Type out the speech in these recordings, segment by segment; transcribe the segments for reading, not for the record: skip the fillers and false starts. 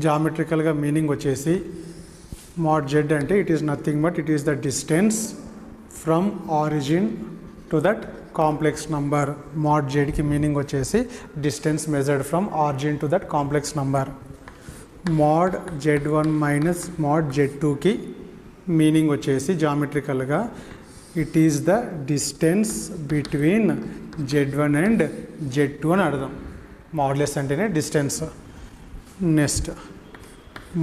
జామెట్రికల్గా meaning వచ్చేసి mod z అంటే it is nothing but it is the distance from origin to that complex number. mod zకి meaning వచ్చేసి distance measured from origin to that complex number. mod z1 minus mod z2కి meaning వచ్చేసి జామెట్రికల్గా it is the distance between z1 and z2 అని అర్థం. Modulus అంటేనే distance. Next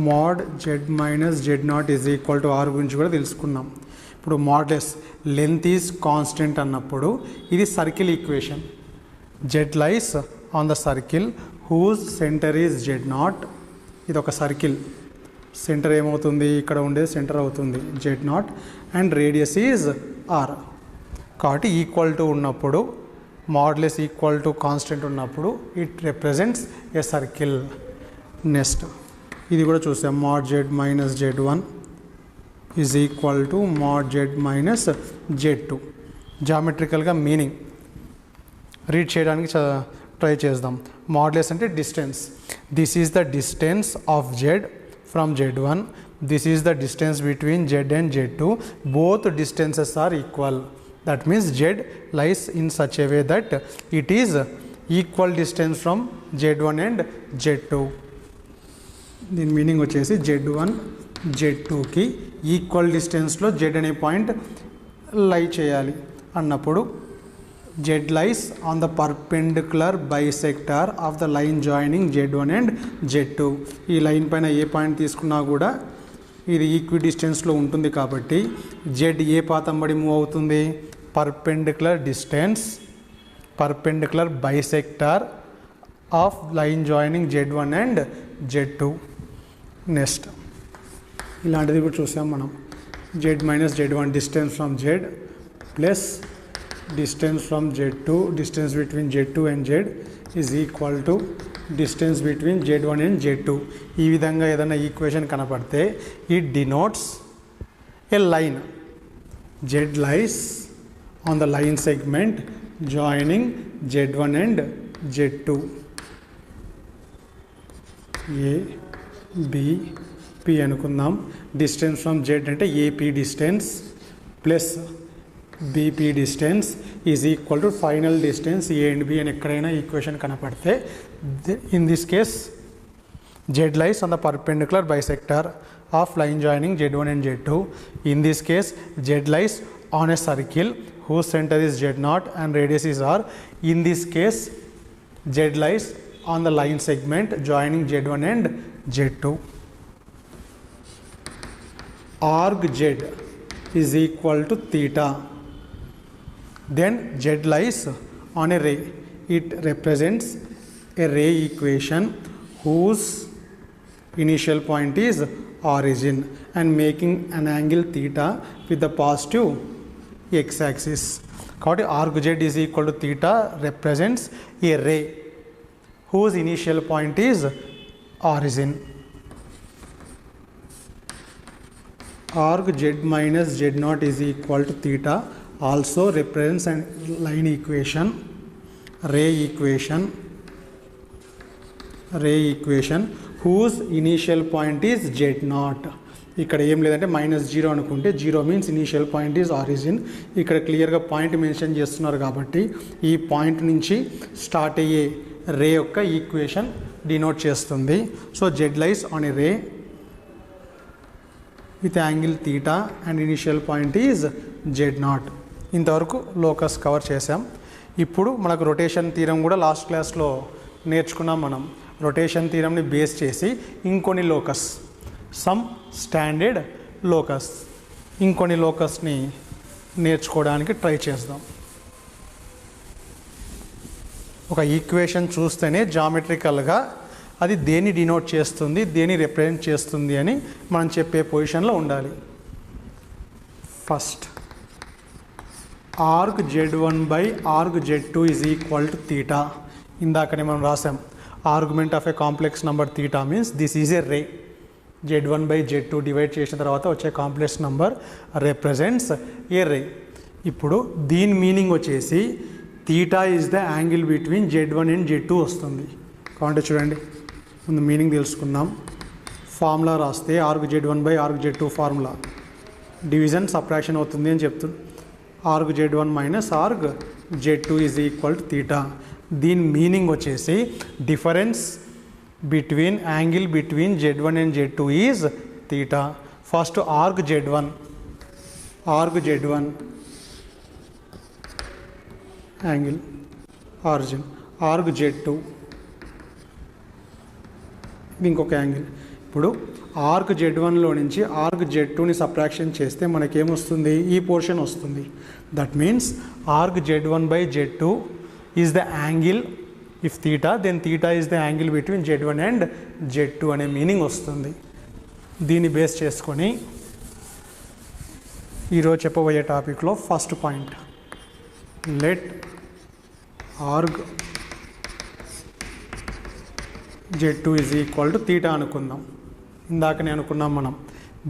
mod z minus z0 is equal to r గురించి కూడా తెలుసుకున్నాం. ఇప్పుడు మోడ్లెస్ లెంత్ ఈజ్ కాన్స్టెంట్ అన్నప్పుడు ఇది circle equation. z lies on the circle whose centre is z0. ఇది ఒక సర్కిల్, సెంటర్ ఏమవుతుంది, ఇక్కడ ఉండేది సెంటర్ అవుతుంది z0 and radius is r. కాబట్టి ఈక్వల్ టు ఉన్నప్పుడు, మోడ్లెస్ ఈక్వల్ టు కాన్స్టెంట్ ఉన్నప్పుడు it represents a circle. Next ఇది కూడా చూసాం, mod z minus z1 is equal to mod z minus z2. జామెట్రికల్గా మీనింగ్ రీడ్ చేయడానికి ట్రై చేద్దాం. మోడ్లెస్ అంటే distance. This is the distance of z from z1. This is the distance between z and z2. Both distances are equal. That means z lies in such a way that it is equal distance from z1 and z2. దీని meaning వచ్చేసి z1 z2కి equal డిస్టెన్స్లో z అనే point లై చేయాలి అన్నప్పుడు z lies on the perpendicular bisector of the line joining z1 and z2. ఈ line పైన ఏ point తీసుకున్నా కూడా ఇది ఈక్వి డిస్టెన్స్లో ఉంటుంది కాబట్టి z ఏ పాతం బడి మూవ్ అవుతుంది, perpendicular distance, perpendicular bisector of line joining z1 and z2. Next ఇలాంటిది కూడా చూసాం మనం. z minus z1 distance from z plus distance from z2, distance between z2 and z is equal to distance between z1 and z2. ఈ విధంగా ఏదైనా equation కనపడితే it denotes a line. z lies on the line segment joining z1 and z2. A B P అనుకుందాం. Distance from z అంటే AP distance plus BP distance is equal to final distance A and B అని ఎక్కడైనా equation కనపడితే in this case z lies on the perpendicular bisector of line joining z1 and z2. In this case z lies on a circle whose center is z0 and radius is r. In this case z lies on the line segment joining z1 and z2. Arc z is equal to theta. Then z lies on a ray. It represents a ray equation whose initial point is origin and making an angle theta with the positive x-axis. కాబట్టి arc z is equal to theta represents a ray whose initial point is origin. Arc z minus z0 is equal to theta also represents a line equation, ray equation whose initial point is z0. ఇక్కడ ఏం లేదంటే -0 అనుకుంటే 0 means initial point is origin. ఇక్కడ క్లియర్గా point mention చేస్తున్నారు కాబట్టి ఈ point నుంచి స్టార్ట్ అయ్యే రే యొక్క ఈక్వేషన్ డినోట్ చేస్తుంది. So z lies on a ray with angle theta and initial point is z0. ఇంతవరకు లోకస్ కవర్ చేసాం. ఇప్పుడు మనకు రొటేషన్ థీరం కూడా లాస్ట్ క్లాస్లో నేర్చుకున్నాం. మనం రొటేషన్ థీరంని బేస్ చేసి ఇంకొన్ని లోకస్, సమ్ స్టాండర్డ్ లోకస్, ఇంకొన్ని లోకస్ని నేర్చుకోవడానికి ట్రై చేద్దాం. ఒక ఈక్వేషన్ చూస్తేనే జామెట్రికల్గా అది దేన్ని డినోట్ చేస్తుంది, దేన్ని రిప్రజెంట్ చేస్తుంది అని మనం చెప్పే పొజిషన్లో ఉండాలి. First arc z1 by arc z2 is equal to theta. ఇందాకనే మనం రాసాం argument of A complex number theta means this is a ray. z1 by z2 divide చేసిన తర్వాత వచ్చే కాంప్లెక్స్ నెంబర్ రిప్రజెంట్స్ ఏ రే. ఇప్పుడు దీని మీనింగ్ వచ్చేసి theta is the angle between z1 and z2 వస్తుంది. కాబట్టి చూడండి, ముందు మీనింగ్ తెలుసుకుందాం. ఫార్ములా రాస్తే org Z1 by org Z2 formula division subtraction అవుతుంది అని చెప్తుంది. Org Z1 minus org Z2 is equal to theta. దీని మీనింగ్ వచ్చేసి difference between angle between Z1 and Z2 is theta. First org Z1 angle origin, org Z2 ఇంకొక angle. ఇప్పుడు org Z1లో నుంచి org Z2ని subtraction చేస్తే మనకేమొస్తుంది, ఈ పోర్షన్ వస్తుంది. That means arg Z1 by Z2 is the angle. If theta then theta is the angle between Z1 and Z2 అనే meaning వస్తుంది. దీన్ని base చేసుకొని ఈరోజు చెప్పబోయే టాపిక్లో first point, let arg Z2 is equal to theta అనుకుందాం. ఇందాకనే అనుకున్నాం మనం.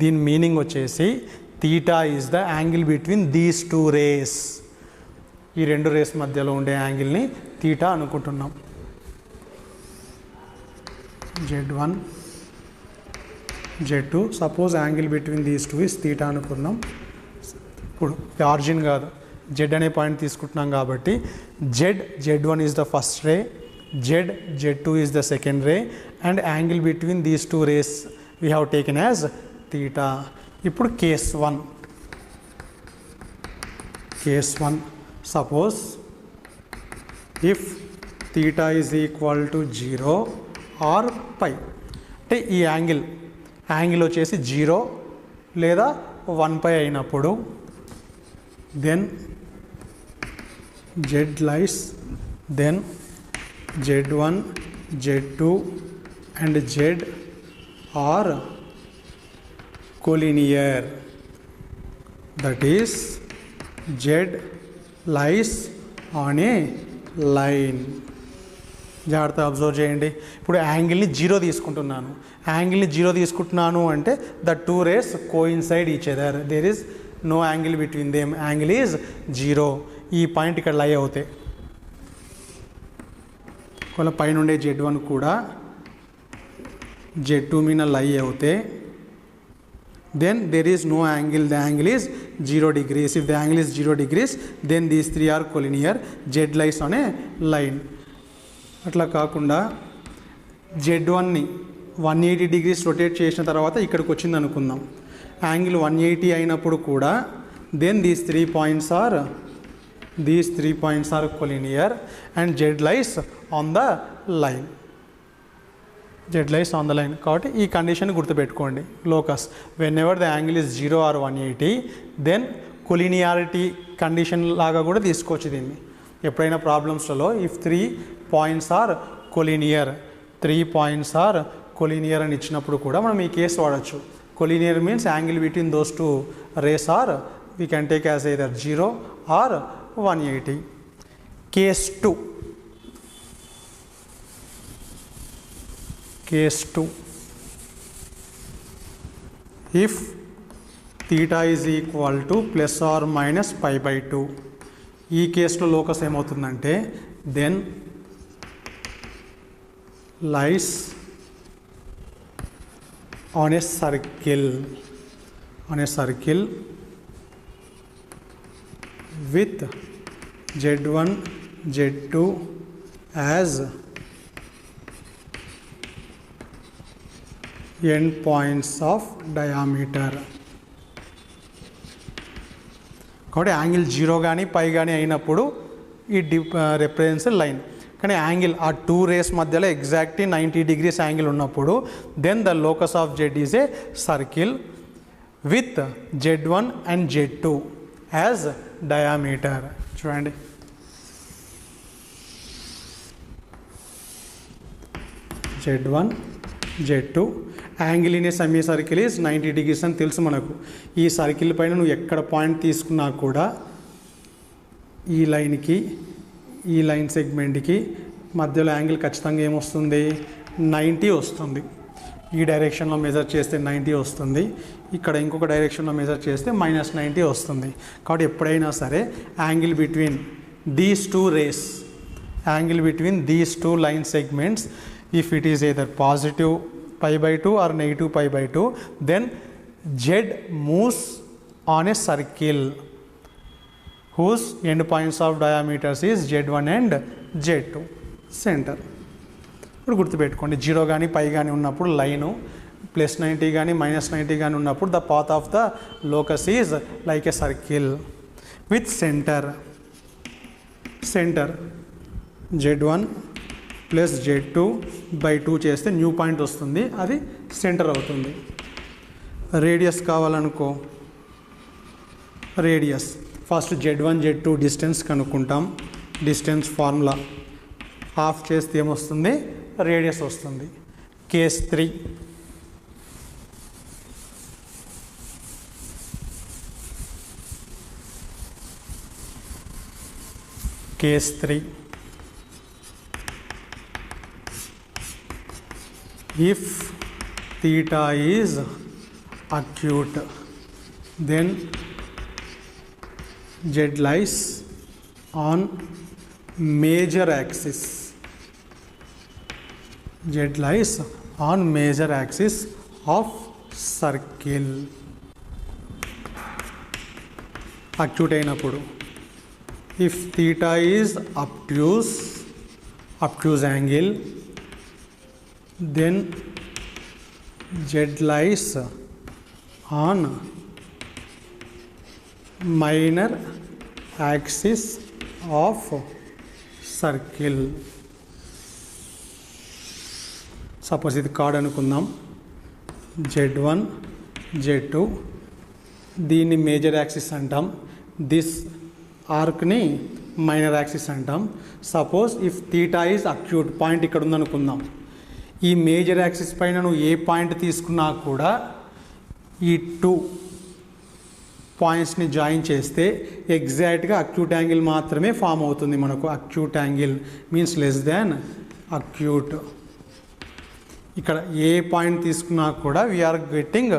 దీని మీనింగ్ వచ్చేసి theta is the angle between these two rays. ఈ రెండు రేస్ మధ్యలో ఉండే యాంగిల్ని తీటా అనుకుంటున్నాం. Z1 Z2 suppose angle between these two is theta అనుకున్నాం. ఇప్పుడు ఆరిజిన్ కాదు, Z అనే పాయింట్ తీసుకుంటున్నాం కాబట్టి Z1 is the first ray, Z2 is the second ray, and angle between these two rays we have taken as theta. ఇప్పుడు case 1 suppose if theta is equal to 0 or pi, అంటే ఈ angle వచ్చేసి 0 లేదా 1 pi అయినప్పుడు then Z lies, then Z1, Z2 and Z are collinear. That is Z lies on a line. జాగ్రత్త observe చేయండి. ఇప్పుడు యాంగిల్ని 0 తీసుకుంటున్నాను అంటే the two rays coincide each other. There is no angle between them. Angle is 0. ఈ point ఇక్కడ లై అవుతాయి. ఒకవేళ పైనుండే Z1 కూడా Z2 మీద లై అవుతే then there is no angle, the angle is 0 degrees. If the angle is 0 degrees then these three are collinear. Z lies on a line. అట్లా కాకుండా Z1ని 180 degrees రొటేట్ చేసిన తర్వాత ఇక్కడికి వచ్చింది అనుకుందాం. యాంగిల్ 180 అయినప్పుడు కూడా then these 3 points are collinear and Z lies on the line. కాబట్టి ఈ కండిషన్ గుర్తుపెట్టుకోండి. Locus whenever the angle is 0 or 180 then collinearity condition లాగా కూడా తీసుకోవచ్చు దీన్ని. ఎప్పుడైనా ప్రాబ్లమ్స్లలో ఇఫ్ 3 points are collinear అని ఇచ్చినప్పుడు కూడా మనం ఈ కేసు వాడచ్చు. Collinear means angle between those two rays are we can take as either 0 or 180. Case 2, if theta is equal to plus or minus pi by 2, ఈ కేసులో లోకస్ ఏమవుతుందంటే then lies on a circle with Z1, Z2 as end points of diameter. కాబట్టి angle 0 కానీ pi కానీ అయినప్పుడు ఈ represents line. కానీ angle ఆ టూ రేస్ మధ్యలో ఎగ్జాక్ట్లీ 90 degrees యాంగిల్ ఉన్నప్పుడు then the locus of Z is a circle with Z1 and Z2 as diameter. చూడండి Z1, Z2 angle in a semi circle is 90 degrees అని తెలుసు మనకు. ఈ circle పైన నువ్వు ఎక్కడ పాయింట్ తీసుకున్నా కూడా ఈ లైన్కి ఈ లైన్ సెగ్మెంట్కి మధ్యలో యాంగిల్ ఖచ్చితంగా ఏమొస్తుంది, 90 వస్తుంది. ఈ డైరెక్షన్లో మెజర్ చేస్తే 90 వస్తుంది, ఇక్కడ ఇంకొక డైరెక్షన్లో మెజర్ చేస్తే -90 వస్తుంది. కాబట్టి ఎప్పుడైనా సరే angle between these two rays, angle between these two line segments, if it is either positive pi by 2 or negative pi by 2, then Z moves on a circle whose end points of diameters is Z1 and Z2 center. ఇప్పుడు గుర్తుపెట్టుకోండి, 0 కానీ pi కానీ ఉన్నప్పుడు line, +90 కానీ -90 కానీ ఉన్నప్పుడు the path of the locus is like a circle with centre Z1 plus Z2 by 2 చేస్తే new point వస్తుంది, అది సెంటర్ అవుతుంది. రేడియస్ కావాలనుకో, radius first Z1 Z2 distance కనుక్కుంటాం. డిస్టెన్స్ ఫార్ములా హాఫ్ చేస్తే ఏమొస్తుంది, రేడియస్ వస్తుంది. Case 3, case 3, if theta is acute, then Z lies on major axis. Z lies on major axis of circle. Acute అయినప్పుడు if theta is obtuse angle, then Z lies on minor axis of circle. Suppose ఇది card అనుకుందాం, Z1 Z2, దీన్ని major axis అంటాం, this ఆర్క్ని minor axis అంటాం. Suppose if theta is acute, point ఇక్కడ ఉందనుకుందాం, ఈ major axis పైన నువ్వు ఏ పాయింట్ తీసుకున్నా కూడా ఈ 2 పాయింట్స్ని జాయిన్ చేస్తే ఎగ్జాక్ట్గా అక్యూట్ యాంగిల్ మాత్రమే ఫామ్ అవుతుంది మనకు. Acute angle means less than acute. ఇక్కడ ఏ పాయింట్ తీసుకున్నా కూడా we are getting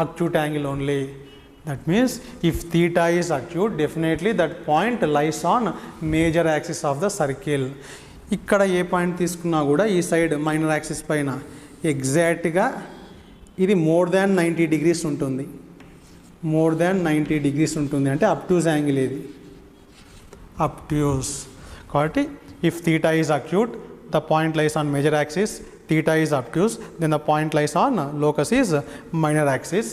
acute angle only. That means if theta is acute, definitely that point lies on major axis of the circle. ఇక్కడ ఏ point తీసుకున్నా కూడా ఈ సైడ్ మైనర్ యాక్సిస్ పైన ఎగ్జాక్ట్గా ఇది మోర్ దాన్ 90 degrees ఉంటుంది. మోర్ దాన్ 90 degrees ఉంటుంది అంటే అప్ట్యూస్ యాంగిల్ ఇది, అప్ట్యూస్. కాబట్టి if theta is acute, the point lies on major axis, theta is obtuse, then the point lies on locus is minor axis.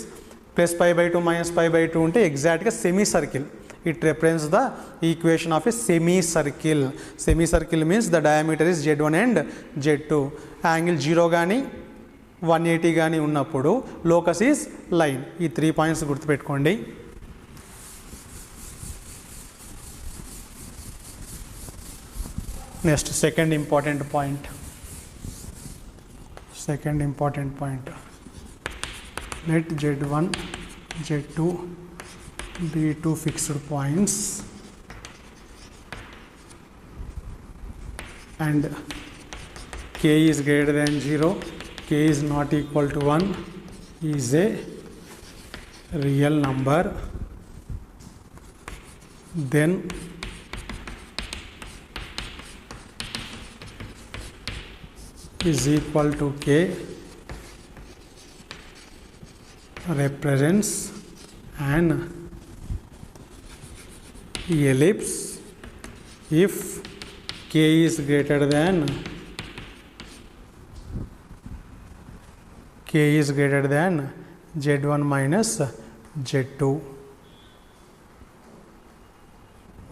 Plus pi by 2 minus pi by 2 ఉంటే ఎగ్జాక్ట్గా semicircle. It represents the equation of a semicircle. Semicircle means the diameter is Z1 and Z2. Angle 0 కానీ 180 కానీ ఉన్నప్పుడు locus is line. ఈ 3 points గుర్తుపెట్టుకోండి. Next second important point. Second important point, let Z1 Z2 be 2 fixed points and k is greater than 0, k is not equal to 1 is a real number, then is equal to k represents an ellipse if k is greater than Z1 minus Z2.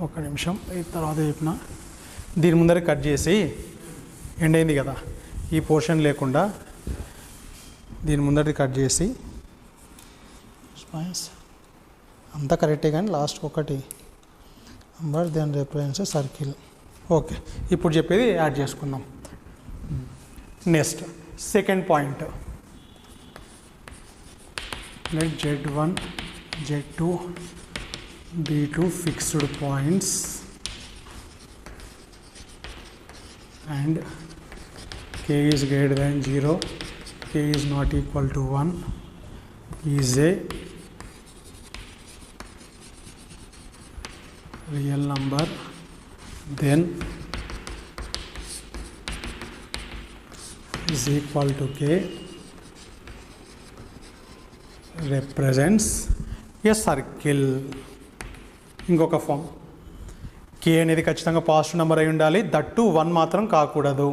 ఒక నిమిషం, తర్వాత చెప్పిన దీని ముందర cut చేసి end అయింది కదా, ఈ పోర్షన్ లేకుండా దీని ముందటి కట్ చేసి అంతా కరెక్టే కానీ లాస్ట్ ఒకటి number then represents circle. Okay, ఇప్పుడు చెప్పేది యాడ్ చేసుకుందాం. Next second point, let Z1 Z2 be 2 fixed points and k is greater than 0, k is not equal to 1 is a real number, then is equal to k represents a circle. ఇంకొక form k అనేది ఖచ్చితంగా positive number అయి ఉండాలి, that to 1 మాత్రం కాకూడదు.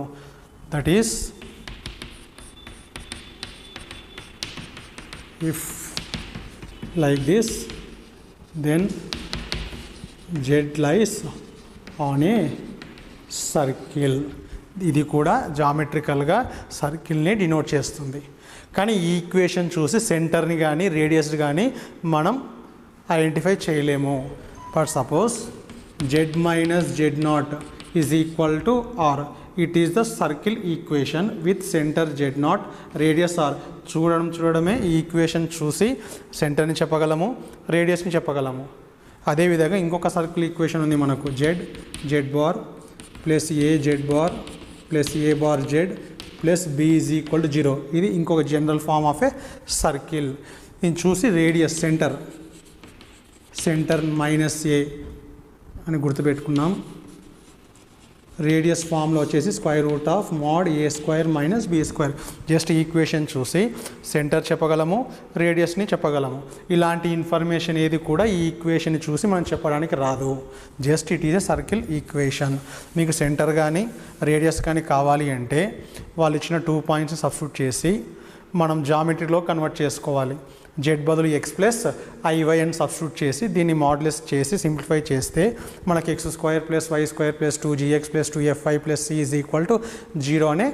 That is if like this, then z lies on a circle. ఇది కూడా జామెట్రికల్గా సర్కిల్ని denote చేస్తుంది. కానీ ఈ ఈక్వేషన్ చూసి సెంటర్ని కానీ రేడియస్ కానీ మనం ఐడెంటిఫై చేయలేము. For suppose z minus z0 is equal to r. It is the circle equation with centre z0, radius r. చూడడమే ఈ ఈక్వేషన్ చూసి సెంటర్ని చెప్పగలము, రేడియస్ని చెప్పగలము. అదేవిధంగా ఇంకొక సర్కిల్ ఈక్వేషన్ ఉంది మనకు, z bar plus a z bar plus a bar z plus b is equal to 0. ఇది ఇంకొక general form of a circle. దీన్ని చూసి రేడియస్ సెంటర్ మైనస్ a అని గుర్తుపెట్టుకున్నాం. రేడియస్ ఫామ్లో వచ్చేసి square root of mode a square minus b square. Just equation చూసి centre చెప్పగలము, రేడియస్ని చెప్పగలము. ఇలాంటి ఇన్ఫర్మేషన్ ఏది కూడా ఈ ఈక్వేషన్ చూసి మనం చెప్పడానికి రాదు. Just it is a circle equation. మీకు సెంటర్ కానీ రేడియస్ కానీ కావాలి అంటే వాళ్ళు ఇచ్చిన 2 పాయింట్స్ సబ్స్టిట్యూట్ చేసి మనం జామెట్రీలో కన్వర్ట్ చేసుకోవాలి. z బదులు x ప్లస్ iy అని సబ్స్టిట్యూట్ చేసి దీన్ని మాడ్యులస్ చేసి సింప్లిఫై చేస్తే మనకి x square plus y square plus 2gx plus 2fy plus c is equal to 0 అనే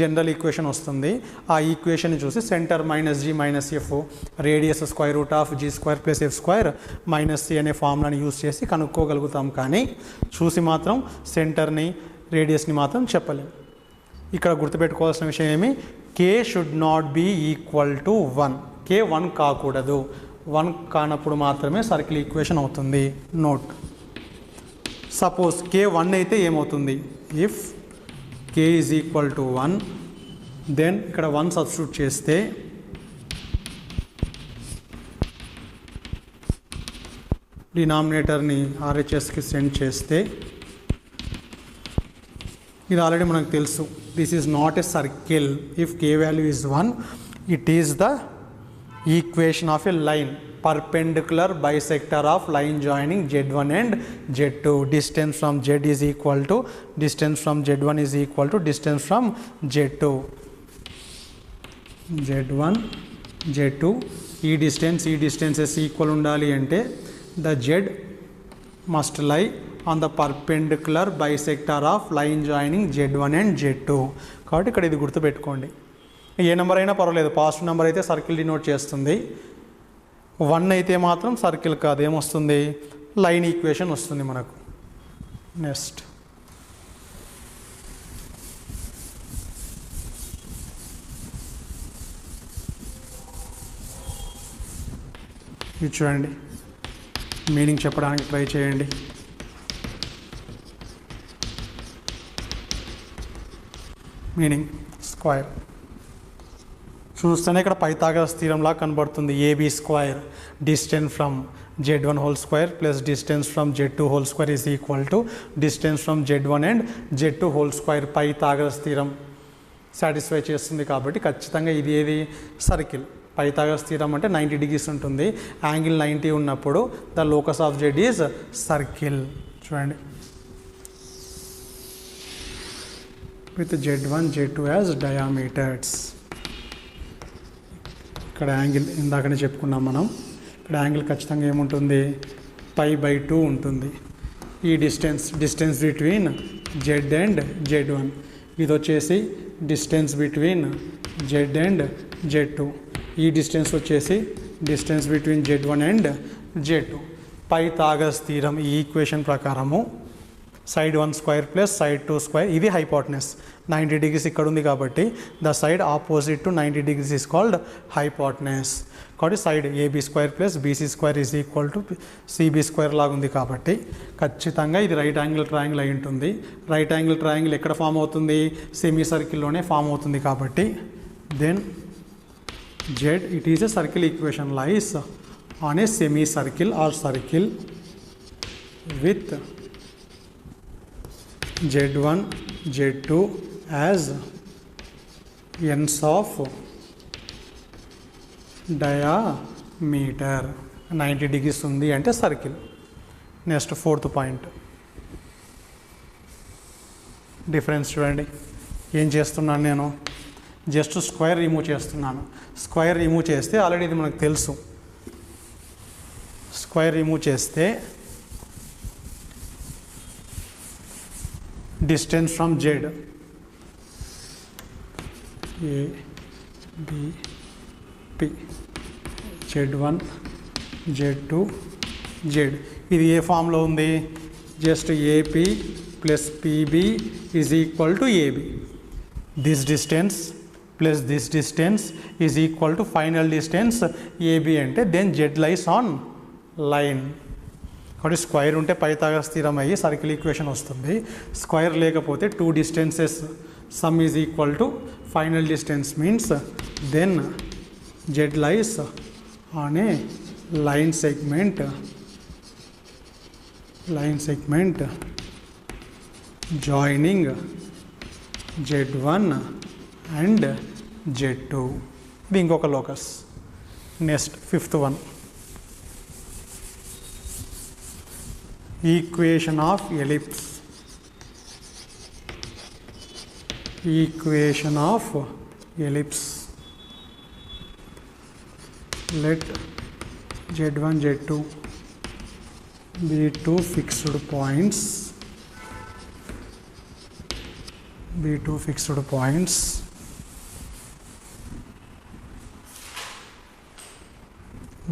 జనరల్ ఈక్వేషన్ వస్తుంది. ఆ ఈక్వేషన్ చూసి centre minus g minus f, radius square root of g square plus f square minus c అనే ఫార్ములాని use చేసి కనుక్కోగలుగుతాం. కానీ చూసి మాత్రం సెంటర్ని రేడియస్ని మాత్రం చెప్పలేం. ఇక్కడ గుర్తుపెట్టుకోవాల్సిన విషయం ఏమి, k should not be equal to 1. k 1 కాకూడదు. 1 కానప్పుడు మాత్రమే సర్కిల్ ఈక్వేషన్ అవుతుంది. నోట్, సపోజ్ k 1 అయితే ఏమవుతుంది, if k is equal to 1 then ఇక్కడ 1 సబ్స్టిట్యూట్ చేస్తే డినామినేటర్ని RHSకి సెండ్ చేస్తే ఇది ఆల్రెడీ మనకు తెలుసు. This is not a circle. If k value is 1, it is the equation of a line perpendicular bisector of line joining z1 and z2. Distance from z is equal to distance from z1 is equal to distance from z2. z1 z2 ఈ distances equal ఉండాలి అంటే the z must lie on the perpendicular bisector of line joining z1 and z2. కాబట్టి ఇక్కడ ఇది గుర్తుపెట్టుకోండి. ఏ number అయినా పర్వాలేదు, positive number అయితే సర్కిల్ డినోట్ చేస్తుంది. 1 అయితే మాత్రం సర్కిల్ కాదు, ఏమొస్తుంది, లైన్ ఈక్వేషన్ వస్తుంది మనకు. నెక్స్ట్ ఇది చూడండి, మీనింగ్ చెప్పడానికి ట్రై చేయండి. మీనింగ్ స్క్వేర్ చూస్తేనే ఇక్కడ పైథాగరస్ థీరంలా కనబడుతుంది. AB square distance from z1 whole square plus distance from z2 whole square is equal to distance from z1 and z2 whole square. Pythagoras theorem satisfy చేస్తుంది కాబట్టి ఖచ్చితంగా ఇది ఏది, సర్కిల్. పైథాగరస్ థీరం అంటే 90 degrees ఉంటుంది. Angle 90 ఉన్నప్పుడు the locus of z is circle. చూడండి, with z1 z2 as diameters. ఇక్కడ యాంగిల్ ఇందాకనే చెప్పుకున్నాం మనం. ఇక్కడ యాంగిల్ ఖచ్చితంగా ఏముంటుంది, π/2 ఉంటుంది. ఈ distance between z and z1. ఇది వచ్చేసి distance between z and z2. ఈ డిస్టెన్స్ వచ్చేసి distance between z1 and z2. Pythagoras theorem ఈ ఈక్వేషన్ ప్రకారము side 1 square plus side 2 square, ఇది హైపోటెనస్. 90 డిగ్రీస్ ఇక్కడ ఉంది కాబట్టి the side opposite to 90 degrees is called hypotenuse. కాబట్టి side AB square plus BC square is equal to CB square లాగా ఉంది కాబట్టి ఖచ్చితంగా ఇది రైట్ యాంగిల్ ట్రయాంగిల్ అయి ఉంటుంది. రైట్ యాంగిల్ ట్రయాంగిల్ ఎక్కడ ఫామ్ అవుతుంది, సెమీ సర్కిల్లోనే ఫామ్ అవుతుంది. కాబట్టి then Z, it is a circle equation, lies on a semi circle or circle with z1 z2 as ends of diameters. Metre. 90 degrees ఉంది అంటే circle. Next 4th point difference చూడండి. ఏం చేస్తున్నాను నేను, జస్ట్ స్క్వేర్ రిమూవ్ చేస్తున్నాను. Square remove చేస్తే already ఇది మనకు తెలుసు. స్క్వేర్ రిమూవ్ చేస్తే distance from Z A B P Z1 Z2 Z. ఇది ఏ ఫామ్లో ఉంది, just AP plus PB is equal to AB. This distance plus this distance is equal to final distance AB అంటే then Z lies on line. కాబట్టి square ఉంటే Pythagoras theorem అయ్యి circle equation వస్తుంది. Square లేకపోతే 2 distances some is equal to final distance means then Z lies on a line segment joining Z1 and Z2. ఇది ఇంకొక locus. Next 5th one, equation of ellipse. Equation of ellipse. let Z1 Z2 be two fixed points.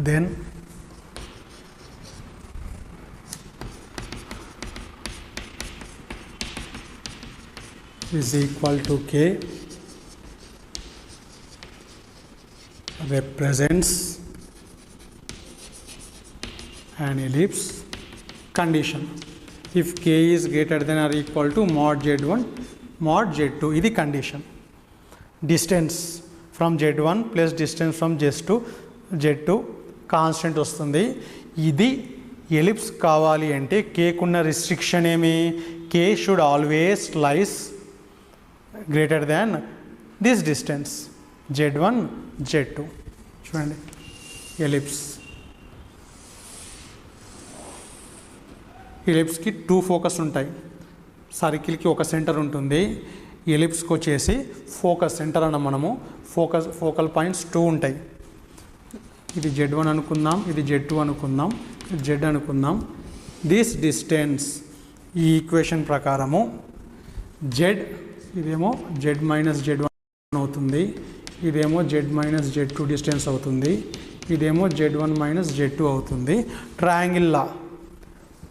Then is equal to K represents an ellipse. Condition: if K is greater than or equal to mod Z1 mod Z2. ఇది condition. Distance from Z1 plus distance from Z2 constant వస్తుంది. ఇది ellipse కావాలి అంటే కేకున్న restriction ఏమి, K should always lies greater than this distance Z1 Z2. చూడండి ellipse. ఎలిప్స్కి 2 focus ఉంటాయి. సర్కిల్కి ఒక centre ఉంటుంది. ఎలిప్స్కి వచ్చేసి ఫోకస్ సెంటర్ అన్న మనము ఫోకల్ పాయింట్స్ 2 ఉంటాయి. ఇది Z1 అనుకుందాం, ఇది Z2 అనుకుందాం, Z అనుకుందాం. దిస్ డిస్టెన్స్ ఈ ఈక్వేషన్ ప్రకారము Z, ఇదేమో Z మైనస్ Z1 అవుతుంది, ఇదేమో Z మైనస్ Z2 డిస్టెన్స్ అవుతుంది, ఇదేమో Z1 మైనస్ Z2 అవుతుంది.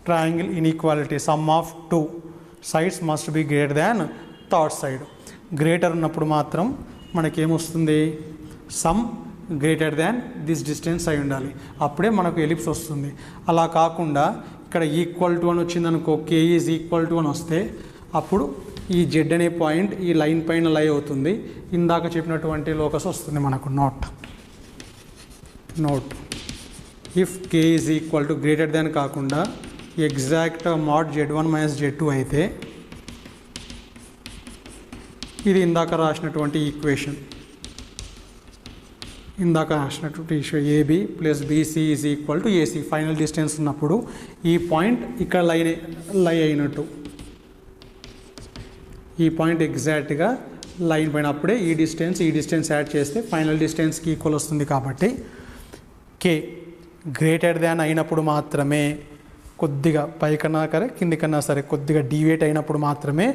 Triangle inequality sum of 2 sides must be greater than third side. Greater ఉన్నప్పుడు మాత్రం మనకేమొస్తుంది, sum greater than this distance అయి ఉండాలి, అప్పుడే మనకు ఎలిప్స్ వస్తుంది. అలా కాకుండా ఇక్కడ ఈక్వల్ టు అని వచ్చిందనుకో, K ఈజ్ ఈక్వల్ టు అని వస్తే అప్పుడు ఈ జెడ్ అనే పాయింట్ ఈ లైన్ పైన లై అవుతుంది. ఇందాక చెప్పినటువంటి లోకస్ వస్తుంది మనకు. Note if K is equal to greater than కాకుండా exact mod Z1 minus Z2 అయితే ఇది ఇందాక రాసినటువంటి equation, AB plus BC is equal to AC. Final distance ఉన్నప్పుడు ఈ పాయింట్ ఇక్కడ లై అయినట్టు, ఈ పాయింట్ ఎగ్జాక్ట్గా లైన్ పైన, అప్పుడే ఈ డిస్టెన్స్ యాడ్ చేస్తే ఫైనల్ డిస్టెన్స్కి ఈక్వల్ వస్తుంది. కాబట్టి K గ్రేటర్ దాన్ అయినప్పుడు మాత్రమే, కొద్దిగా పైకన్నా సరే కిందికన్నా సరే కొద్దిగా డీవియేట్ అయినప్పుడు మాత్రమే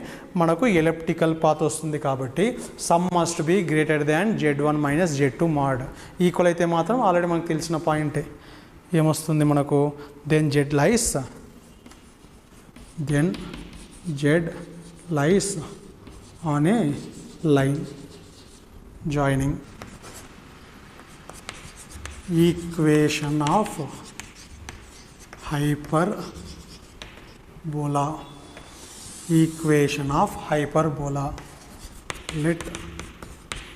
మనకు ఎలిప్టికల్ పాత్ వస్తుంది. కాబట్టి sum must be greater than Z1 minus Z2 mod. Equal అయితే మాత్రం ఆల్రెడీ మనకు తెలిసిన పాయింటే ఏమొస్తుంది మనకు, then Z lies on a line joining. Equation of hyperbola. Let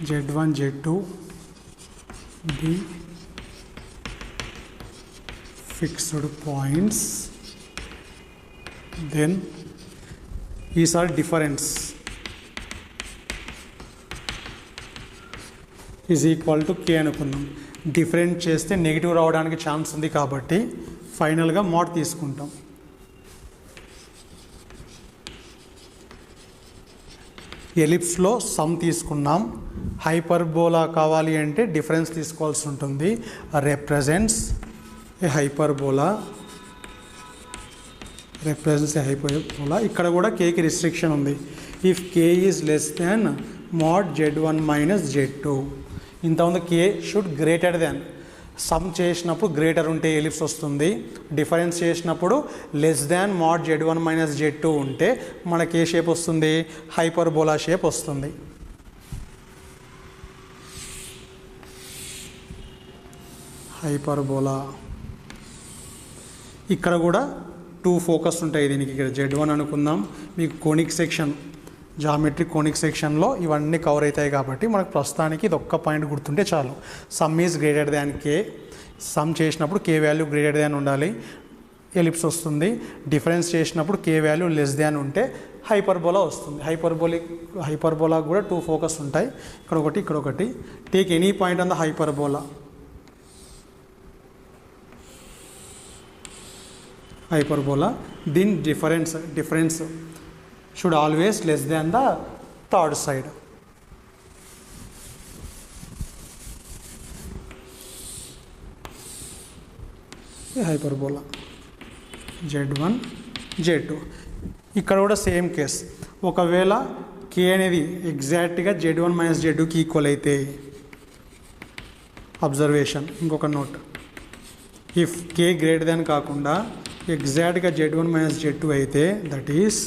Z1 Z2 be fixed points. Then these are difference. Is equal to K అనుకున్నాం. Different చేస్తే negative రావడానికి ఛాన్స్ ఉంది కాబట్టి ఫైనల్గా మోడ్ తీసుకుంటాం. ఎలిప్స్లో సమ్ తీసుకున్నాం. హైపర్బోలా కావాలి అంటే డిఫరెన్స్ తీసుకోవాల్సి ఉంటుంది. రిప్రజెంట్స్ ఏ హైపర్బోలా, రిప్రజెంట్స్ ఏ హైపర్బోలా. ఇక్కడ కూడా కేకి రిస్ట్రిక్షన్ ఉంది. If K is less than mode Z1 minus Z2. ఇంతకుముందు కే షుడ్ గ్రేటర్ దాన్. సమ్ చేసినప్పుడు గ్రేటర్ ఉంటే ఎలిప్స్ వస్తుంది. డిఫరెన్స్ చేసినప్పుడు less than mode Z1 minus Z2 ఉంటే మనకి ఏ షేప్ వస్తుంది? హైపర్బోలా షేప్ వస్తుంది. హైపర్బోలా. ఇక్కడ కూడా 2 ఫోకస్ ఉంటాయి దీనికి. ఇక్కడ Z1 అనుకుందాం. మీకు కోనిక్ సెక్షన్, జామెట్రిక్ కోనిక్ సెక్షన్లో ఇవన్నీ కవర్ అవుతాయి కాబట్టి మనకు ప్రస్తుతానికి ఇది ఒక్క పాయింట్ గుర్తుంటే చాలు. Some is greater than K. Some చేసినప్పుడు కే వాల్యూ గ్రేటర్ దాన్ ఉండాలి, ఎలిప్స్ వస్తుంది. డిఫరెన్స్ చేసినప్పుడు కే వాల్యూ లెస్ దాన్ ఉంటే హైపర్బోలా వస్తుంది. హైపర్బోలా కూడా 2 ఫోకస్ ఉంటాయి. ఇక్కడ ఒకటి, ఇక్కడ ఒకటి. Take any point on the hyperbola. దీని difference should always less than the third side. Hyperbola Z1 Z2. ఇక్కడ కూడా సేమ్ కేస్. ఒకవేళ కే అనేది ఎగ్జాక్ట్గా Z1 మైనస్ Z2కి ఈక్వల్ అయితే, అబ్జర్వేషన్, ఇంకొక note, if K greater than కాకుండా ఎగ్జాక్ట్గా Z1 మైనస్ Z2 అయితే that is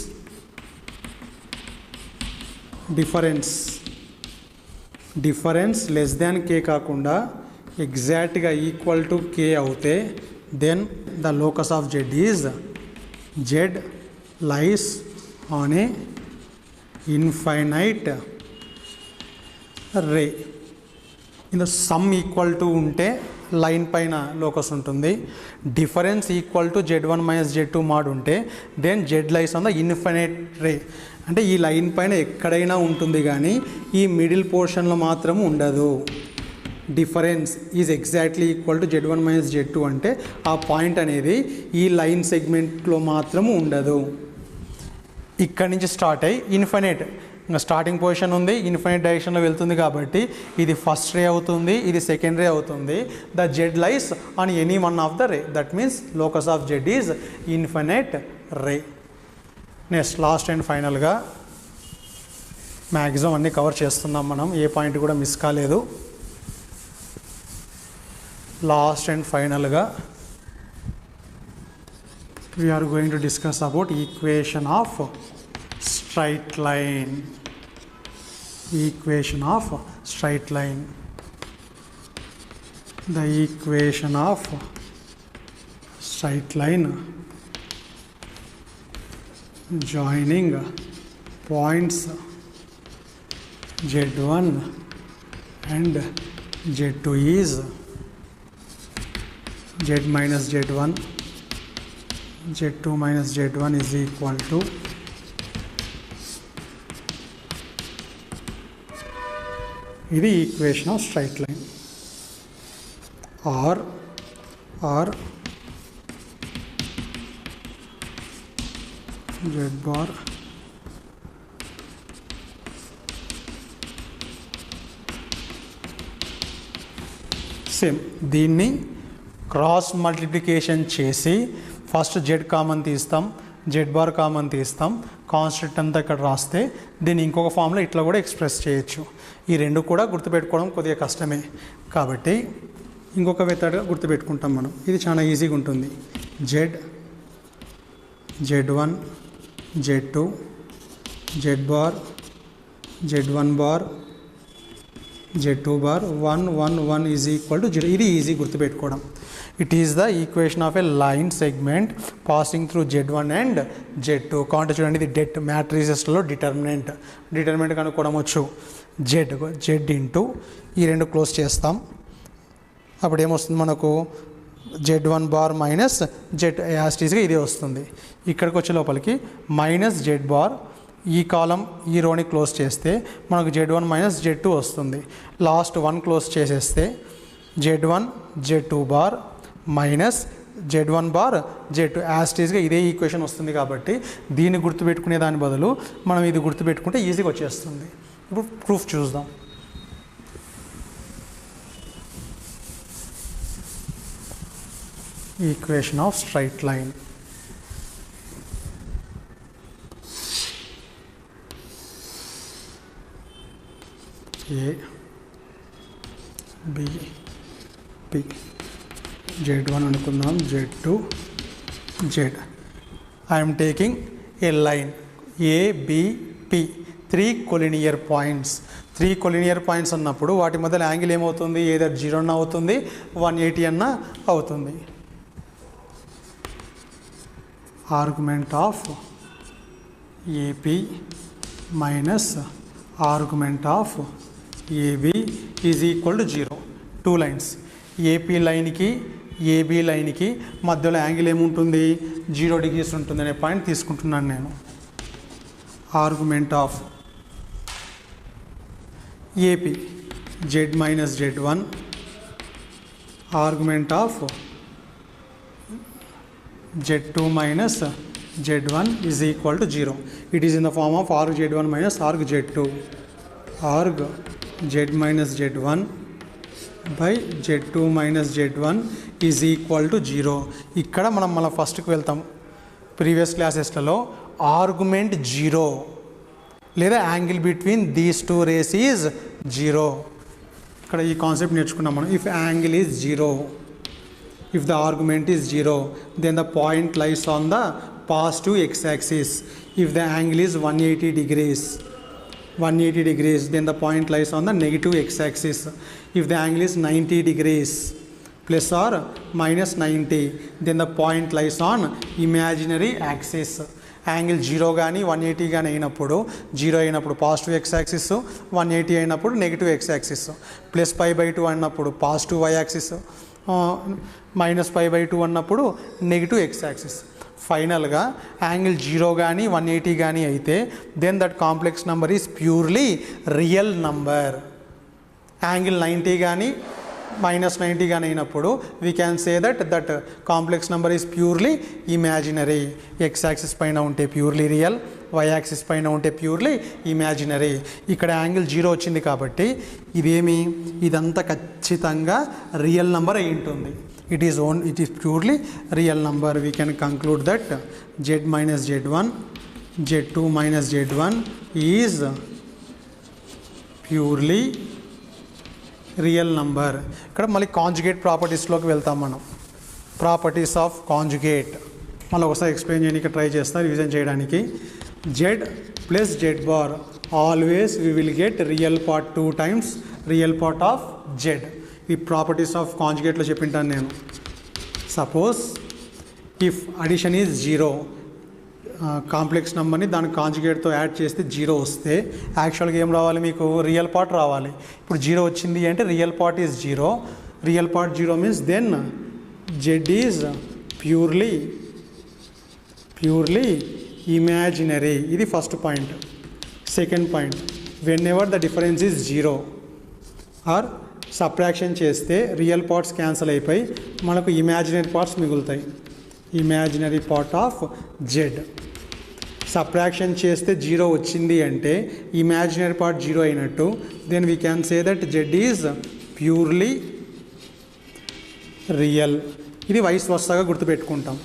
difference less than K కాకుండా ఎగ్జాక్ట్గా ఈక్వల్ టు కే అవుతే then the locus of Z is Z lies on a infinite ray. ఇందులో sum equal to ఉంటే line పైన locus ఉంటుంది. Difference equal to Z1 minus Z2 mod ఉంటే then Z lies on the infinite ray. అంటే ఈ line పైన ఎక్కడైనా ఉంటుంది కానీ ఈ మిడిల్ పోర్షన్లో మాత్రం ఉండదు. Difference is exactly equal to Z1 minus Z2 అంటే ఆ పాయింట్ అనేది ఈ లైన్ సెగ్మెంట్లో మాత్రము ఉండదు. ఇక్కడి నుంచి స్టార్ట్ అయ్యి ఇన్ఫైనైట్, ఇంకా స్టార్టింగ్ పొజిషన్ ఉంది, ఇన్ఫైనైట్ డైరెక్షన్లో వెళ్తుంది కాబట్టి ఇది ఫస్ట్ రే అవుతుంది, ఇది సెకండ్ రే అవుతుంది. The Z lies on any one of the ray. That means locus of Z is infinite ray. Next last and ఫైనల్గా మ్యాక్సిమం అన్నీ కవర్ చేస్తున్నాం మనం, ఏ పాయింట్ కూడా మిస్ కాలేదు. లాస్ట్ అండ్ ఫైనల్గా we are going to discuss about equation of straight line. Equation of straight line. The equation of straight line joining points Z1 and Z2 is Z minus Z1, Z2 minus Z1 is equal to ఇది equation of straight line. Or Z bar same. దీన్ని cross multiplication చేసి first z common తీస్తాం, z bar common తీస్తాం, constant అంతా ఇక్కడ రాస్తే దీన్ని ఇంకొక ఫామ్లో ఇట్లా కూడా ఎక్స్ప్రెస్ చేయొచ్చు. ఈ రెండు కూడా గుర్తుపెట్టుకోవడం కొద్దిగా కష్టమే కాబట్టి ఇంకొక మెథడ్గా గుర్తుపెట్టుకుంటాం మనం. ఇది చాలా ఈజీగా ఉంటుంది. Z1 Z2 Z bar Z1 bar Z2 bar 1 1 1 is equal to 0. ఇది easy గుర్తుపెట్టుకోవడం. It is the equation of a line segment passing through Z1 and Z2. కాంటే చూడండి, ఇది డెట్ మ్యాట్రిసెస్లో డిటర్మినెంట్ కనుక్కోవడం వచ్చు. జెడ్ ఇంటూ ఈ రెండు క్లోజ్ చేస్తాం. అప్పుడు ఏమొస్తుంది మనకు? Z1 బార్ మైనస్ జెడ్ యాస్టీస్గా ఇదే వస్తుంది. ఇక్కడికి వచ్చే లోపలికి మైనస్ జెడ్ బార్ ఈ కాలం ఈ రోని క్లోజ్ చేస్తే మనకు Z1 మైనస్ Z2 వస్తుంది. లాస్ట్ 1 క్లోజ్ చేసేస్తే Z1 Z2 bar minus Z1 bar Z2 యాస్టీస్గా ఇదే ఈక్వేషన్ వస్తుంది. కాబట్టి దీన్ని గుర్తుపెట్టుకునే దాని బదులు మనం ఇది గుర్తుపెట్టుకుంటే ఈజీగా వచ్చేస్తుంది. ఇప్పుడు ప్రూఫ్ చూద్దాం. Equation of straight line. A, B, P, Z1 అనుకుందాం, Z2, Z. I am taking a line A, B, P, 3 collinear points. 3 collinear points అన్నప్పుడు వాటి మధ్యలో యాంగిల్ ఏమవుతుంది? ఏదో 0 అన్న అవుతుంది, 180 అన్న అవుతుంది. Argument of AP minus argument of AB is equal to 0. 2 lines, AP లైన్కి AB లైన్కి మధ్యలో యాంగిల్ ఏముంటుంది? 0 డిగ్రీస్ ఉంటుంది అనే పాయింట్ తీసుకుంటున్నాను నేను. Argument of AP Z minus Z1, argument of Z2 minus Z1 is equal to 0. It is in the form of arg Z1 minus arg Z2. Arg Z minus Z1 by Z2 minus Z1 is equal to 0. ఇక్కడ మనం మళ్ళీ ఫస్ట్కి వెళ్తాం. Previous క్లాసెస్లలో argument 0 లేదా angle between these two rays is 0. ఇక్కడ ఈ concept నేర్చుకున్నాం మనం. If angle is 0, if the argument is 0, then the point lies on the positive x-axis. If the angle is 180 degrees, then the point lies on the negative x-axis. If the angle is 90 degrees plus or minus 90, then the point lies on imaginary axis. Angle 0 కానీ 180 కానీ అయినప్పుడు, 0 అయినప్పుడు positive X axis, 180 అయినప్పుడు negative x axis, plus π/2 అన్నప్పుడు positive y axis, minus π/2 అన్నప్పుడు negative x axis. ఫైనల్గా angle 0 కానీ 180 కానీ అయితే then that complex number is purely real number. Angle 90 కానీ మైనస్ 90 కానీ అయినప్పుడు we can say that complex number is purely imaginary. X axis పైన ఉంటే ప్యూర్లీ రియల్, వై యాక్సిస్ పైన ఉంటే ప్యూర్లీ ఇమాజినరీ. ఇక్కడ యాంగిల్ 0 వచ్చింది కాబట్టి ఇదంతా ఖచ్చితంగా రియల్ నెంబర్ అయి ఉంటుంది. It is purely real number. We can conclude that Z minus Z1, Z2 minus Z1 is purely real number. ఇక్కడ మళ్ళీ కాంజుగేట్ ప్రాపర్టీస్లోకి వెళ్తాం మనం. ప్రాపర్టీస్ ఆఫ్ కాంజుగేట్ మళ్ళీ ఒకసారి ఎక్స్ప్లెయిన్ చేయడానికి ట్రై చేస్తాను, రివిజన్ చేయడానికి. Z plus Z bar always we will get real part 2 times real part of Z. ఈ ప్రాపర్టీస్ ఆఫ్ కాంజుగేట్లో చెప్పింటాను నేను. Suppose if addition is 0, complex నెంబర్ని దాని కాంజుగేట్తో యాడ్ చేస్తే 0 వస్తే యాక్చువల్గా ఏం రావాలి? మీకు రియల్ పార్ట్ రావాలి. ఇప్పుడు 0 వచ్చింది అంటే real part is 0. Real part 0 means then Z is purely imaginary. ఇది first point. Second point, whenever the difference is 0 or subtraction చేస్తే రియల్ పార్ట్స్ క్యాన్సిల్ అయిపోయి మనకు ఇమాజినరీ పార్ట్స్ మిగులుతాయి. Imaginary part of Z. Subtraction చేస్తే 0 వచ్చింది అంటే imaginary part 0 అయినట్టు. Then we can say that Z is purely real. ఇది vice వర్సాగా గుర్తుపెట్టుకుంటాం.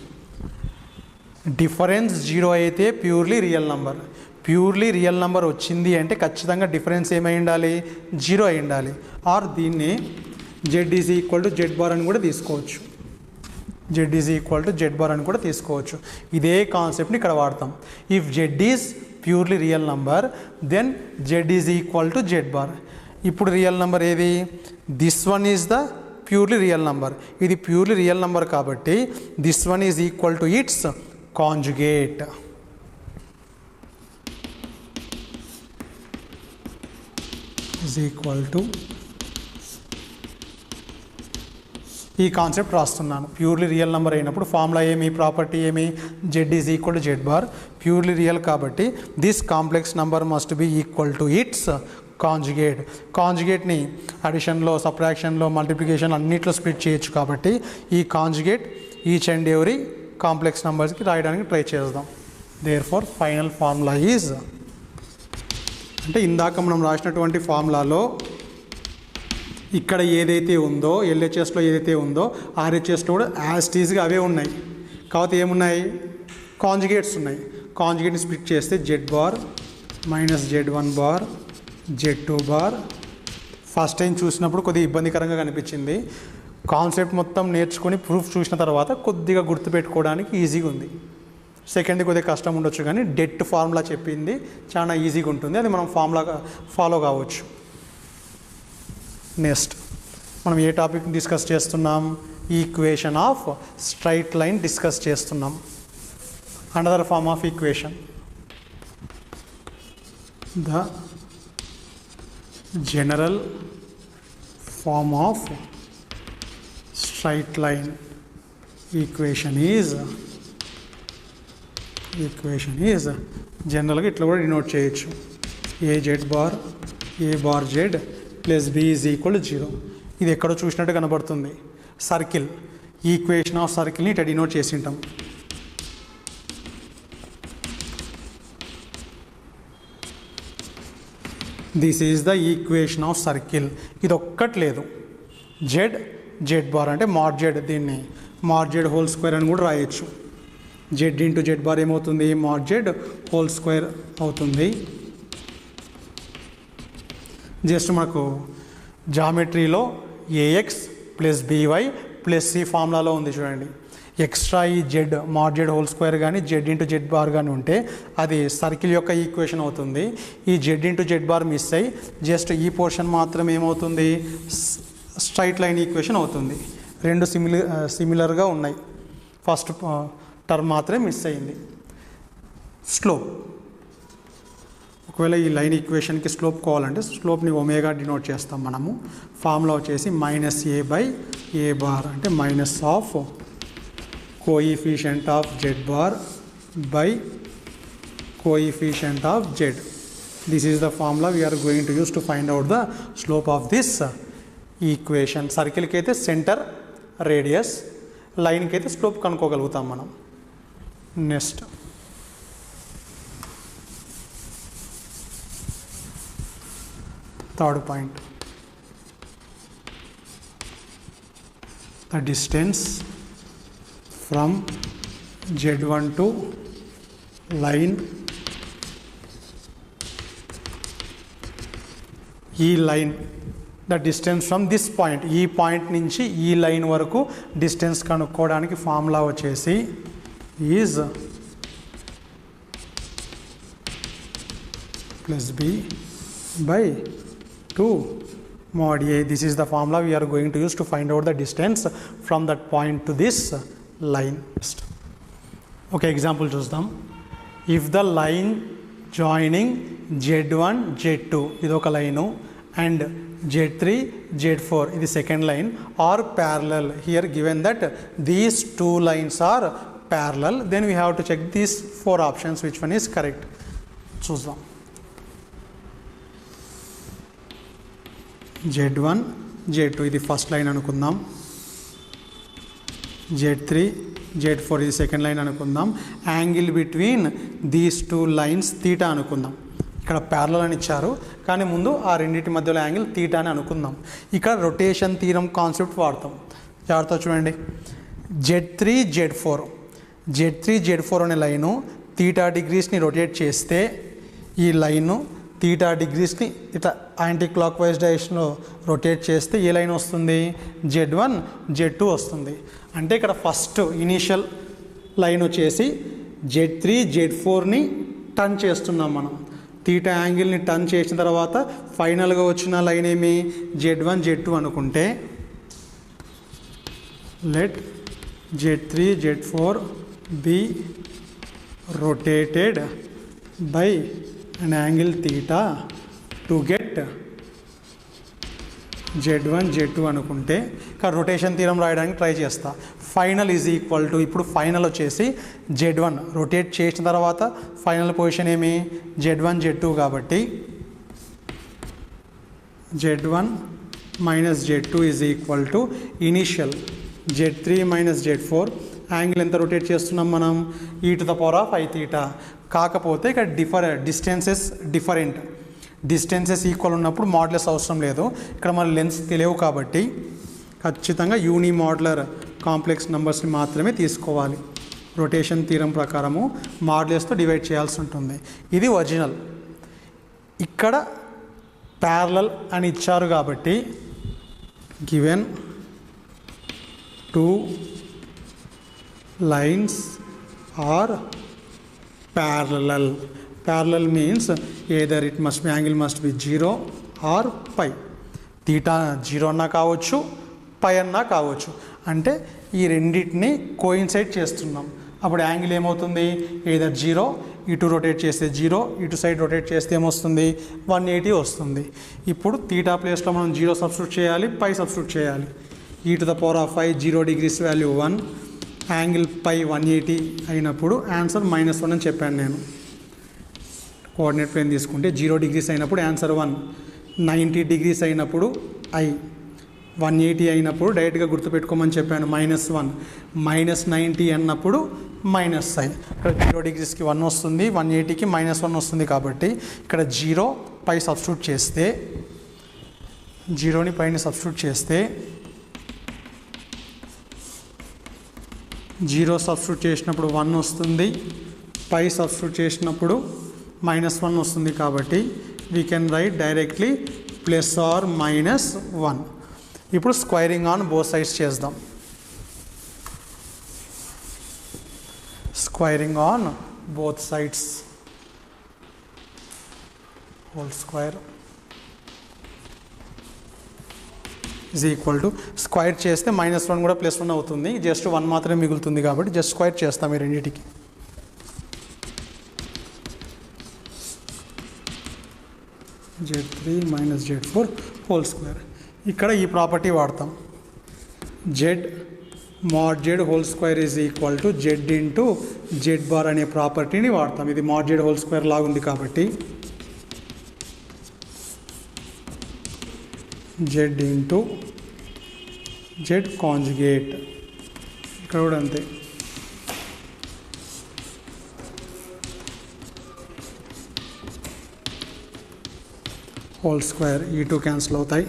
డిఫరెన్స్ 0 అయితే purely real number. Purely real number వచ్చింది అంటే ఖచ్చితంగా డిఫరెన్స్ ఏమై ఉండాలి? 0 అయి ఉండాలి. ఆర్ దీన్ని Z is equal to Z bar అని కూడా తీసుకోవచ్చు. Z is equal to Z bar అని కూడా తీసుకోవచ్చు. ఇదే కాన్సెప్ట్ని ఇక్కడ వాడతాం. If Z is purely real number then Z is equal to Z bar. ఇప్పుడు రియల్ నెంబర్ ఏది? This one is the purely real number. ఇది ప్యూర్లీ రియల్ నెంబర్ కాబట్టి this one is equal to its conjugate. is equal to ఈ concept రాస్తున్నాను. Purely real number అయినప్పుడు formula ఏమి, property ఏమి, Z is equal to Z bar. Purely real కాబట్టి this complex number must be equal to its conjugate. కాంజుగేట్ని అడిషన్లో, సబ్ట్రాక్షన్లో, multiplication అన్నిట్లో స్ప్లిట్ చేయొచ్చు కాబట్టి ఈ conjugate each and every complex నెంబర్స్కి రాయడానికి ట్రై చేద్దాం. Therefore final formula is, అంటే ఇందాక మనం రాసినటువంటి ఫార్ములాలో ఇక్కడ ఏదైతే ఉందో ఎల్హెచ్ఎస్లో ఏదైతే ఉందో ఆర్హెచ్ఎస్లో కూడా యాజ్ టీజ్గా అవే ఉన్నాయి. కాకపోతే ఏమున్నాయి, కాంజుగేట్స్ ఉన్నాయి. కాంజుగేట్ని స్ప్లిట్ చేస్తే Z bar minus Z one bar Z two bar. First time చూసినప్పుడు కొద్దిగా ఇబ్బందికరంగా కనిపించింది. కాన్సెప్ట్ మొత్తం నేర్చుకొని ప్రూఫ్ చూసిన తర్వాత కొద్దిగా గుర్తుపెట్టుకోవడానికి ఈజీగా ఉంది. సెకండ్ కొద్దిగా కష్టం ఉండొచ్చు, కానీ డెట్ ఫార్ములా చెప్పింది చాలా ఈజీగా ఉంటుంది, అది మనం ఫార్ములా ఫాలో కావచ్చు. నెక్స్ట్ మనం ఏ టాపిక్ డిస్కస్ చేస్తున్నాం, equation of straight line discuss చేస్తున్నాం. Another form of equation, the general form of straight line equation is జనరల్గా ఇట్లా కూడా డినోట్ చేయొచ్చు. A Z bar A bar Z plus B is equal 0. ఇది ఎక్కడో చూసినట్టు కనబడుతుంది. సర్కిల్, ఈక్వేషన్ ఆఫ్ సర్కిల్ని ఇట్లా డినోట్ చేసి ఉంటాం. This is the equation of circle. ఇది ఒక్కటి లేదు, జెడ్ బార్ అంటే మాడ్ జెడ్, దీన్ని మాడ్ జెడ్ హోల్ స్క్వేర్ అని కూడా రాయొచ్చు. జెడ్ ఇంటూ జెడ్ బార్ ఏమవుతుంది, మాడ్ జెడ్ హోల్ స్క్వేర్ అవుతుంది. జస్ట్ మనకు జామెట్రీలో a x plus b y plus c ఫార్ములాలో ఉంది చూడండి. ఎక్స్ట్రా ఈ Z mod Z whole square కానీ జెడ్ ఇంటూ జెడ్ బార్ కానీ ఉంటే అది సర్కిల్ యొక్క ఈక్వేషన్ అవుతుంది. ఈ Z into Z bar miss అయ్యి జస్ట్ ఈ పోర్షన్ మాత్రం ఏమవుతుంది, స్ట్రైట్ లైన్ ఈక్వేషన్ అవుతుంది. రెండు సిమిలర్గా ఉన్నాయి. ఫస్ట్ టర్మ్ మాత్రమే మిస్ అయింది. స్లోప్, ఒకవేళ ఈ లైన్ ఈక్వేషన్కి స్లోప్ కావాలంటే స్లోప్ని ఒమేగా డినోట్ చేస్తాం మనము. ఫార్ములా వచ్చేసి minus A by A bar, అంటే minus of coefficient of Z bar by coefficient of Z. This is the formula we are going to use to find out the slope of this equation. సర్కిల్కి అయితే centre, radius, లైన్కి అయితే slope కనుక్కోగలుగుతాం మనం. Next third point, the distance from Z1 to line. ఈ line, the distance from this point, ఈ point నుంచి ఈ లైన్ వరకు డిస్టెన్స్ కనుక్కోవడానికి ఫార్ములా వచ్చేసి is plus B by 2 mod a. This is the formula we are going to use to find out the distance from that point to this line. Okay, example చూద్దాం. If the line joining Z1 Z2 ఇది ఒక line and Z3 Z4 ఇది second line are parallel. Here given that these two lines are parallel, then we have to check these 4 options which one is correct. చూద్దాం. Z1 Z2 ఇది first line అనుకుందాం. Z3 Z4 ఇది second line అనుకుందాం. Angle between these two lines theta అనుకుందాం. ఇక్కడ parallel అని ఇచ్చారు కానీ ముందు ఆ రెండింటి మధ్యలో యాంగిల్ తీటా అని అనుకుందాం. ఇక్కడ రొటేషన్ థీరం కాన్సెప్ట్ వాడతాం. జాగ్రత్త చూడండి. Z3 Z4 అనే లైను తీటా డిగ్రీస్ని రొటేట్ చేస్తే ఈ లైను తీటా డిగ్రీస్ని ఇట్లా యాంటీ క్లాక్ వైజ్ డైరెక్షన్లో రొటేట్ చేస్తే ఏ లైన్ వస్తుంది, Z1 Z2 వస్తుంది. అంటే ఇక్కడ ఫస్ట్ ఇనీషియల్ లైన్ వచ్చేసి Z3 Z4ని టర్న్ చేస్తున్నాం మనం. తీటా యాంగిల్ని టర్న్ చేసిన తర్వాత ఫైనల్గా వచ్చిన లైన్ ఏమి, Z1 Z2 అనుకుంటే let Z3 Z4 be rotated by an angle theta to get Z1 Z2 అనుకుంటే ఇక్కడ రొటేషన్ థీరం రాయడానికి ట్రై చేస్తా. ఫైనల్ ఈజ్ ఈక్వల్ టు, ఇప్పుడు ఫైనల్ వచ్చేసి Z1 రొటేట్ చేసిన తర్వాత ఫైనల్ పొజిషన్ ఏమి Z1 Z2 కాబట్టి Z1 minus Z2 is equal to initial Z3 minus Z4. Angle ఎంత రొటేట్ చేస్తున్నాం మనం e⁻⁵ కాకపోతే ఇక్కడ డిస్టెన్సెస్ ఈక్వల్ ఉన్నప్పుడు మాడ్యులస్ అవసరం లేదు. ఇక్కడ మన లెన్స్ తెలియవు కాబట్టి ఖచ్చితంగా యూనిమాడ్యులర్ కాంప్లెక్స్ నెంబర్స్ని మాత్రమే తీసుకోవాలి. రొటేషన్ థీరం ప్రకారము మాడ్యులస్తో డివైడ్ చేయాల్సి ఉంటుంది. ఇది ఒరిజినల్. ఇక్కడ ప్యారలల్ అని ఇచ్చారు కాబట్టి given 2 lines are parallel. Parallel means either it must be, angle must be 0 or pi. theta 0 అన్నా కావచ్చు, పై అన్నా కావచ్చు. అంటే ఈ రెండింటిని కోయిన్సైడ్ చేస్తున్నాం. అప్పుడు యాంగిల్ ఏమవుతుంది, ఏదర్ 0, ఇటు రొటేట్ చేస్తే 0, ఇటు సైడ్ రొటేట్ చేస్తే ఏమొస్తుంది 180 వస్తుంది. ఇప్పుడు θ ప్లేస్లో మనం 0 సబ్స్టిట్యూట్ చేయాలి, పై సబ్స్టిట్యూట్ చేయాలి. e⁻⁵ 0 degrees వాల్యూ 1, యాంగిల్ పై 180 అయినప్పుడు ఆన్సర్ -1 అని చెప్పాను నేను. కోఆర్డినేట్ ప్లేన్ తీసుకుంటే 0 degrees అయినప్పుడు ఆన్సర్ 1, 90 degrees అయినప్పుడు I, 180 అయినప్పుడు డైరెక్ట్గా గుర్తుపెట్టుకోమని చెప్పాను -1, -90 అన్నప్పుడు -I. ఇక్కడ 0 degreesకి 1 వస్తుంది, 180కి -1 వస్తుంది కాబట్టి ఇక్కడ 0 పై సబ్స్టిట్యూట్ చేస్తే, 0ని పైన సబ్స్టిట్యూట్ చేస్తే 0 సబ్స్టిట్యూట్ చేసినప్పుడు 1 వస్తుంది, పై సబ్స్టిట్యూట్ చేసినప్పుడు -1 వస్తుంది. కాబట్టి we can write directly +or-1. ఇప్పుడు స్క్వైరింగ్ ఆన్ బోత్ సైడ్స్ చేద్దాం. Squaring on both sides whole square is equal to, square చేస్తే -1 కూడా +1 అవుతుంది. జస్ట్ 1 మాత్రమే మిగులుతుంది కాబట్టి జస్ట్ స్క్వైర్ చేస్తాం ఈ రెండింటికి. Z3 minus Z4 whole square. ఇక్కడ ఈ ప్రాపర్టీ వాడతాం. Z mod Z whole square is equal to Z into Z bar అనే ప్రాపర్టీని వాడతాం. ఇది mod Z హోల్ స్క్వేర్ లాగా ఉంది కాబట్టి Z ఇంటూ Z కాంజుగేట్. ఇక్కడ కూడా అంతే. హోల్ స్క్వేర్, ఈ 2 క్యాన్సిల్ అవుతాయి,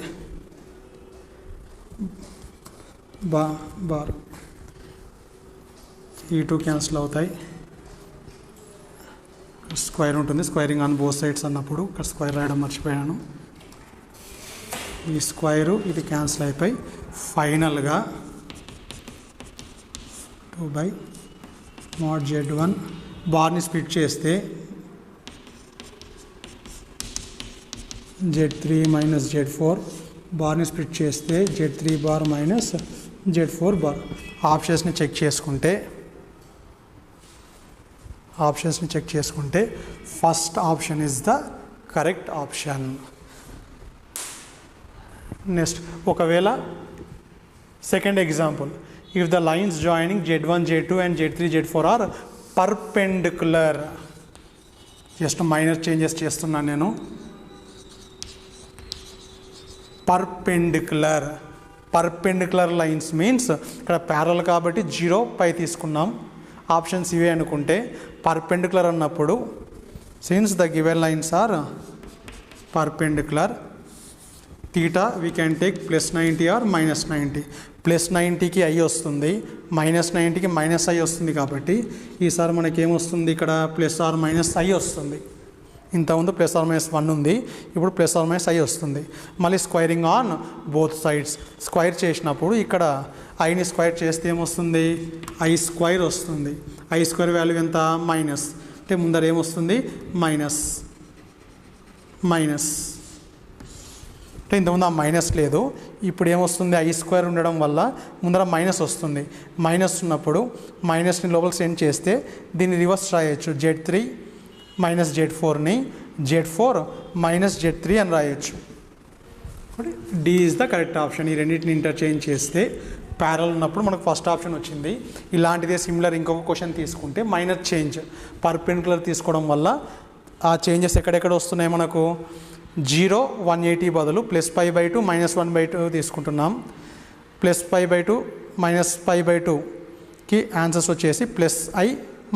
బార్ ఈ 2 క్యాన్సిల్ అవుతాయి, స్క్వేర్ ఉంటుంది. స్క్వైరింగ్ ఆన్ బోత్ సైడ్స్ అన్నప్పుడు ఇక్కడ స్క్వేర్ రాయడం మర్చిపోయాను. ఈ స్క్వైరు ఇది క్యాన్సిల్ అయిపోయి ఫైనల్గా 2/mod Z1 బార్ని స్ప్లిట్ చేస్తే Z3 మైనస్ Z4, బార్ని స్ప్లిట్ చేస్తే Z3 bar minus Z4 bar. ఆప్షన్స్ని చెక్ చేసుకుంటే first option is the correct option. Next, ఒకవేళ second example, if the lines joining Z1 Z2 and Z3 Z4 are perpendicular. Just minor changes చేస్తున్నాను నేను. Perpendicular lines means ఇక్కడ parallel కాబట్టి 0 పై తీసుకున్నాం. Options ఇవే అనుకుంటే పర్పెండిక్యులర్ అన్నప్పుడు since the given lines are perpendicular, θ we can take +90 or -90. +90కి I వస్తుంది, -90కి -I వస్తుంది కాబట్టి ఈసారి మనకి ఏమొస్తుంది, ఇక్కడ +or-I వస్తుంది. ఇంతకుముందు +or-1 ఉంది, ఇప్పుడు +or-I వస్తుంది. మళ్ళీ squaring on both sides. Square చేసినప్పుడు ఇక్కడ ఐని స్క్వైర్ చేస్తే ఏమొస్తుంది, I² వస్తుంది. I² వాల్యూ ఎంత, మైనస్. అంటే ముందర ఏమొస్తుంది, మైనస్. అంటే ఇంతకుముందు ఆ మైనస్ లేదు, ఇప్పుడు ఏమొస్తుంది, I² ఉండడం వల్ల ముందర మైనస్ వస్తుంది. మైనస్ ఉన్నప్పుడు మైనస్ని లోపల సెండ్ చేస్తే దీన్ని రివర్స్ రాయొచ్చు. Z3 minus Z4ని Z4 minus Z3 అని రాయొచ్చు. D is the correct option. ఈ రెండింటిని ఇంటర్చేంజ్ చేస్తే ప్యారల్ ఉన్నప్పుడు మనకు ఫస్ట్ ఆప్షన్ వచ్చింది. ఇలాంటిదే సిమిలర్ ఇంకొక క్వశ్చన్ తీసుకుంటే మైనర్ చేంజ్ పర్పెండిక్యులర్ తీసుకోవడం వల్ల ఆ చేంజెస్ ఎక్కడెక్కడ వస్తున్నాయి మనకు 0 180 బదులు +π/2 -1/2 తీసుకుంటున్నాం. +π/2 -π/2కి ఆన్సర్స్ వచ్చేసి +i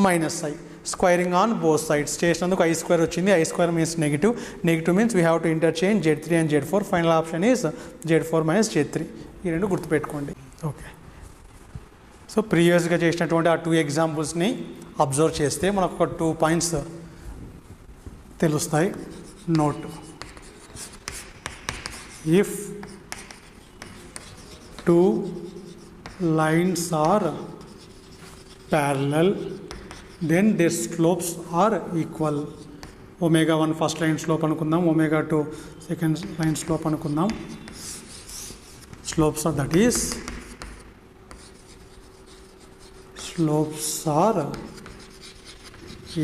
-i squaring on both sides చేసినందుకు i² వచ్చింది. i² means negative means we have to interchange Z3 and Z4. Final option is Z4 - Z3. ఈ రెండు గుర్తుపెట్టుకోండి. ఓకే, సో ప్రీవియస్గా చేసినటువంటి ఆ 2 ఎగ్జాంపుల్స్ని అబ్జర్వ్ చేస్తే మనకు ఒక 2 పాయింట్స్ తెలుస్తాయి. Note, if 2 lines are parallel then their slopes are equal. ω1 first line slope అనుకుందాం, ω2 సెకండ్ లైన్ స్లోప్ అనుకుందాం. Slopes are that is slopes are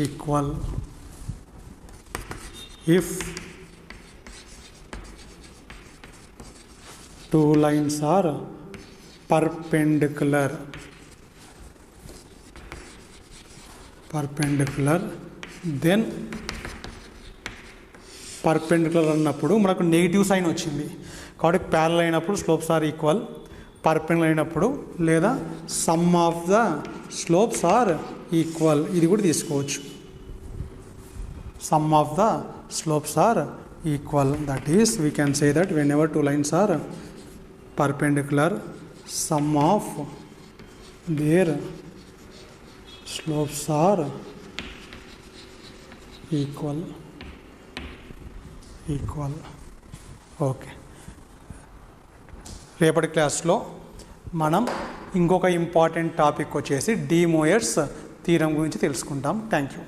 equal if 2 lines are perpendicular then perpendicular అన్నప్పుడు మనకు negative sign వచ్చింది కాబట్టి parallel అయినప్పుడు slopes are equal, perpendicular అయినప్పుడు లేదా sum of the slopes are equal ఇది కూడా తీసుకోవచ్చు. Sum of the slopes are equal that is we can say that whenever 2 lines are perpendicular sum of their slopes are equal. Okay, రేపటి క్లాస్లో మనం ఇంకొక important topic వచ్చేసి D మోయర్స్ theorem గురించి తెలుసుకుంటాం. Thank you.